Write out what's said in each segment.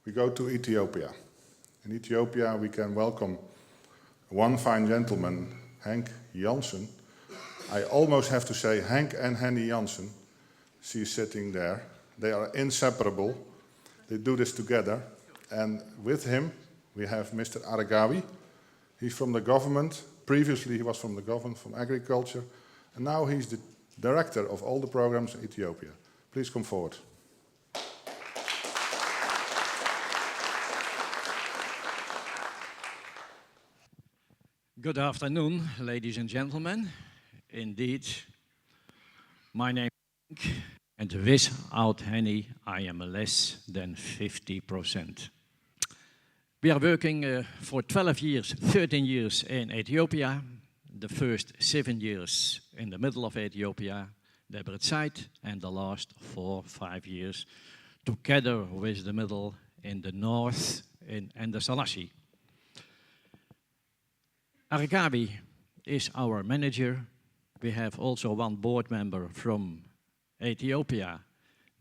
we go to Ethiopia. In Ethiopia, we can welcome one fine gentleman, Henk Jansen. I almost have to say Henk and Henny Jansen. She's sitting there. They are inseparable. They do this together. And with him, we have Mr. Aregawi. He's from the government. Previously, he was from the government, from agriculture. And now he's the director of all the programs in Ethiopia. Please come forward. Good afternoon, ladies and gentlemen. Indeed, my name is Henk, and without Henny, I am less than 50%. We are working for 12 years, 13 years in Ethiopia, the first 7 years in the middle of Ethiopia, the Britside, and the last 4-5 years together with the middle in the north and the Salashi. Aregawi is our manager. We have also one board member from Ethiopia.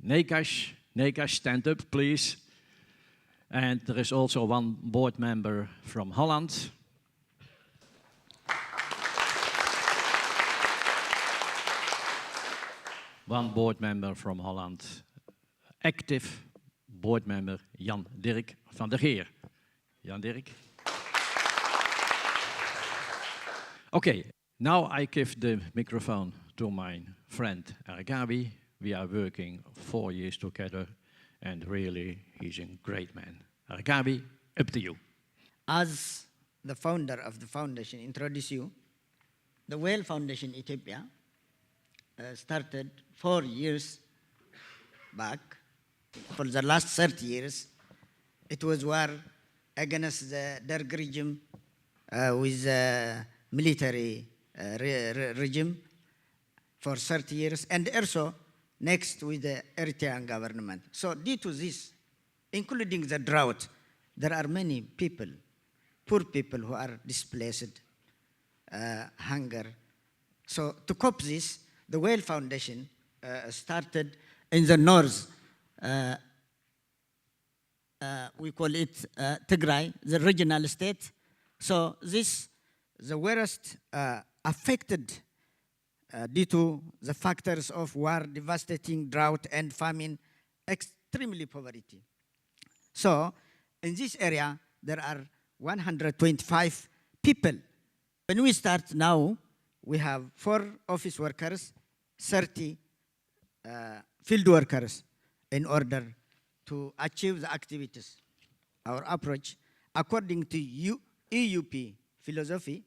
Nekash, stand up, please. And there is also one board member from Holland. One board member from Holland. Active board member Jan Dirk van der Geer. Jan Dirk. Okay, now I give the microphone to my friend Aregawi. We are working 4 years together, and really, he's a great man. Aregawi, up to you. As the founder of the foundation introduced you, the Whale Foundation Ethiopia started 4 years back. For the last 30 years, it was war against the Derg regime with military regime for 30 years, and also next with the Eritrean government. So due to this, including the drought, there are many people, poor people who are displaced, hunger. So to cope this, the Whale Foundation started in the north. We call it Tigray, the regional state. So this the worst affected due to the factors of war, devastating drought and famine, extremely poverty. So in this area, there are 125 people. When we start now, we have 4 office workers, 30 field workers in order to achieve the activities. Our approach, according to EUP philosophy,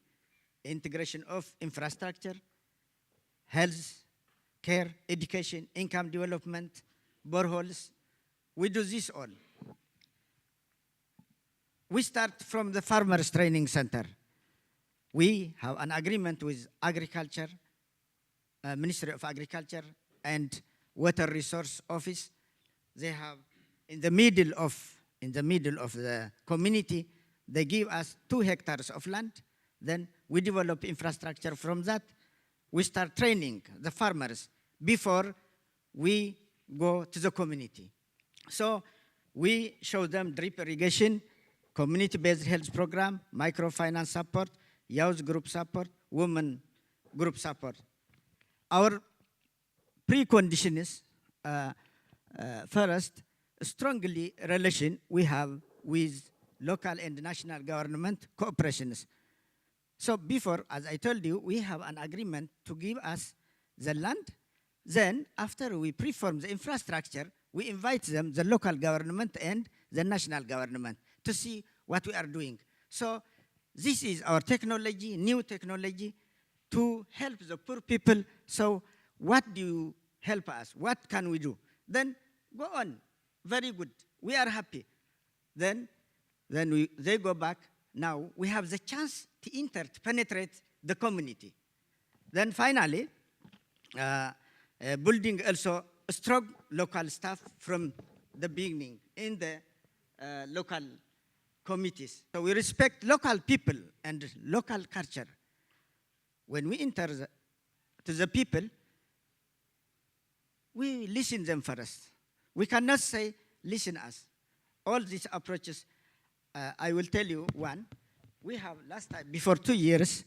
integration of infrastructure, health, care, education, income development, boreholes. We do this all. We start from the Farmers Training Center. We have an agreement with Agriculture, Ministry of Agriculture and Water Resource Office. They have, in the middle of the community, they give us 2 hectares of land. Then we develop infrastructure from that. We start training the farmers before we go to the community. So we show them drip irrigation, community-based health program, microfinance support, youth group support, women group support. Our precondition is, first, strongly relation we have with local and national government cooperations. So before, as I told you, we have an agreement to give us the land. Then, after we preform the infrastructure, we invite them, the local government and the national government, to see what we are doing. So this is our technology, new technology, to help the poor people. So what do you help us? What can we do? Then go on. Very good. We are happy. Then they go back. Now we have the chance to enter, to penetrate the community. Then finally, building also a strong local staff from the beginning in the local committees. So we respect local people and local culture. When we enter to the people, we listen them first. We cannot say, listen us. all these approaches, I will tell you one. We have last time, before 2 years,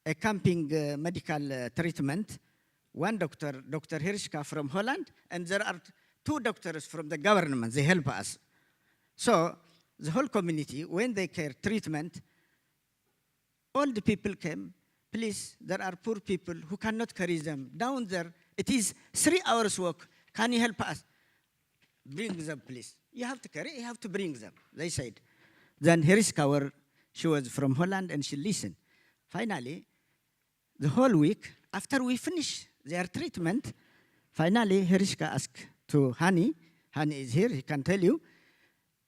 a camping medical treatment. One doctor, Dr. Hirschka from Holland, and there are 2 doctors from the government. They help us. So the whole community, when they care treatment, all the people came. Please, there are poor people who cannot carry them down there. It is 3 hours walk. Can you help us? Bring them, please. You have to carry, you have to bring them, they said. Then Hirschka, she was from Holland, and she listened. Finally, the whole week, after we finish their treatment, finally, Hirschka asked to Hani is here, he can tell you,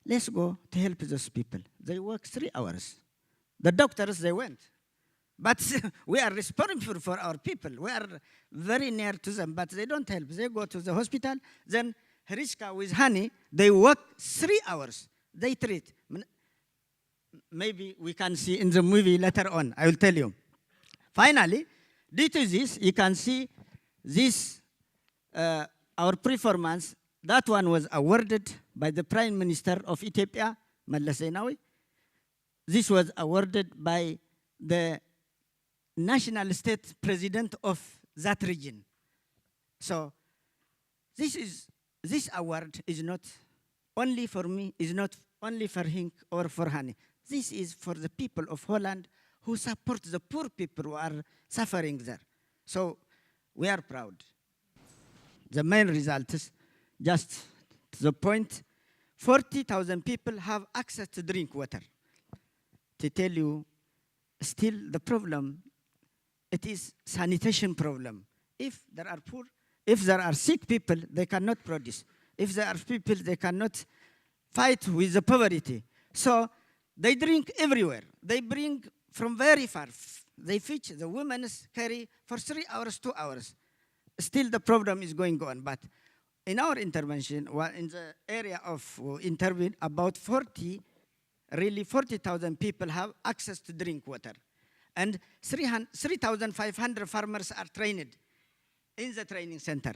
let's go to help those people. They work 3 hours. The doctors, they went. But we are responsible for our people. We are very near to them, but they don't help. They go to the hospital. Then Hirschka with Hani, they work 3 hours. They treat. Maybe we can see in the movie later on. I will tell you. Finally, due to this, you can see this, our performance. That one was awarded by the Prime Minister of Ethiopia, Mallas Zenawi. This was awarded by the national state president of that region. So this award is not only for me, is not only for Henk or for Hani. This is for the people of Holland who support the poor people who are suffering there. So we are proud. The main result is just to the point, 40,000 people have access to drink water. To tell you, still the problem, it is sanitation problem. If there are poor, if there are sick people, they cannot produce. If there are people, they cannot fight with the poverty. So they drink everywhere. They bring from very far. They fetch, the women carry for 3 hours, 2 hours. Still the problem is going on. But in our intervention, well, in the area of intervene, about 40,000 people have access to drink water. And 3,500 farmers are trained in the training center.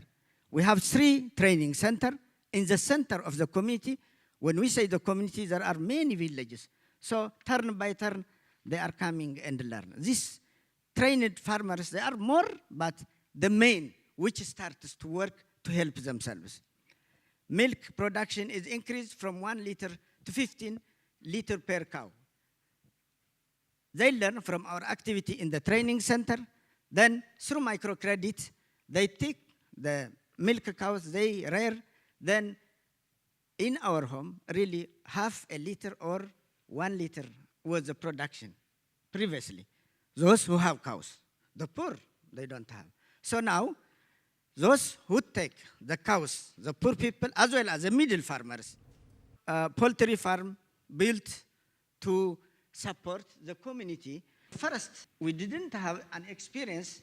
We have 3 training centers in the center of the community. When we say the community, there are many villages. So turn by turn, they are coming and learn. These trained farmers, they are more, but the main, which starts to work to help themselves. Milk production is increased from 1 liter to 15 liters per cow. They learn from our activity in the training center. Then through microcredit, they take the milk cows, they rear. Then in our home, really half a liter or 1 liter was the production previously. Those who have cows. The poor, they don't have. So now, those who take the cows, the poor people, as well as the middle farmers, poultry farm built to support the community. First, we didn't have an experience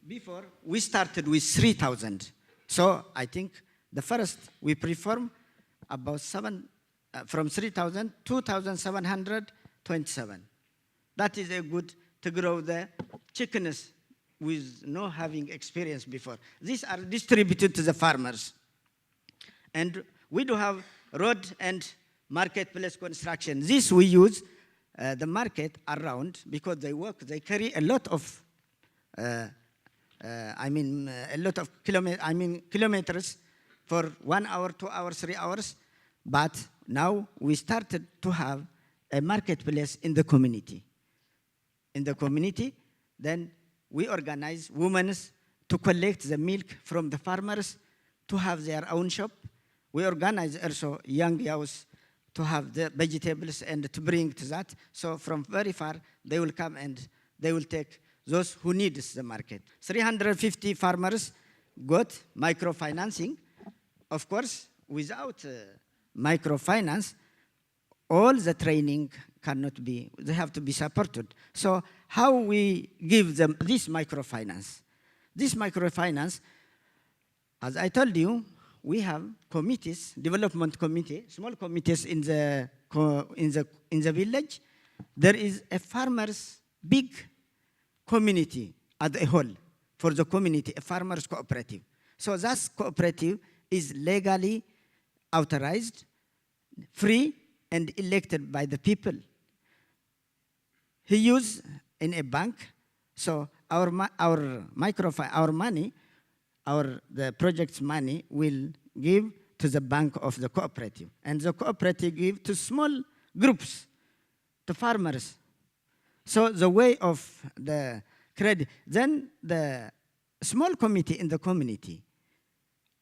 before we started with 3,000. So I think the first we performed about from 3,000, 2,727. That is a good to grow the chickens with no having experience before. These are distributed to the farmers. And we do have road and marketplace construction. This we use the market around because they work, they carry a lot of, kilometers for 1 hour, 2 hours, 3 hours. But now we started to have a marketplace in the community. In the community, then we organize women to collect the milk from the farmers to have their own shop. We organize also young youths to have the vegetables and to bring to that. So from very far, they will come and they will take those who need the market. 350 farmers got microfinancing. Of course, without microfinance, all the training cannot be, they have to be supported. So how we give them this microfinance? This microfinance, as I told you, we have committees, development committee, small committees in the village. There is a farmers' big community as a whole for the community, a farmers' cooperative. So that cooperative is legally authorized free and elected by the people. He used in a bank, so our money, the project's money will give to the bank of the cooperative, and the cooperative give to small groups, to farmers. So the way of the credit, then the small committee in the community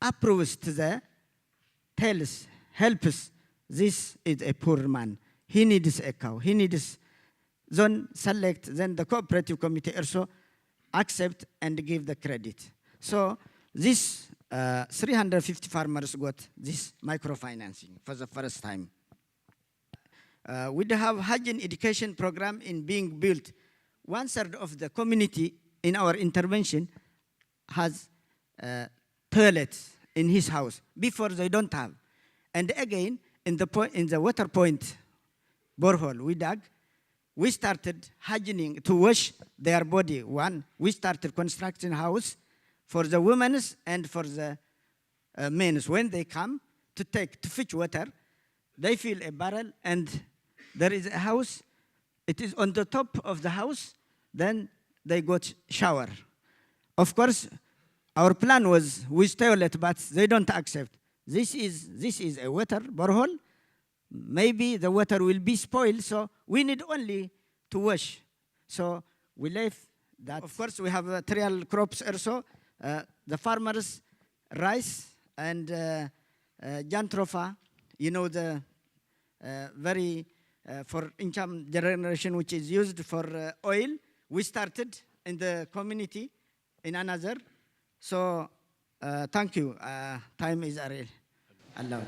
approves to the helps, this is a poor man, he needs a cow, he needs, then select, then the cooperative committee also accept and give the credit. So this 350 farmers got this microfinancing for the first time. We have hygiene education program in being built. 1/3 of the community in our intervention has toilets in his house. Before they don't have. And again, in the water point borehole we dug, we started hygiening to wash their body. One, we started constructing house for the women and for the men. When they come to fetch water, they fill a barrel and there is a house. It is on the top of the house. Then they got shower. Of course, our plan was with toilet, but they don't accept. This is a water borehole. Maybe the water will be spoiled, so we need only to wash. So we left that. Of course, we have trial crops also. The farmers, rice and jantrofa, you know, the very for income generation, which is used for oil. We started in the community in another. So thank you. Time is allowed.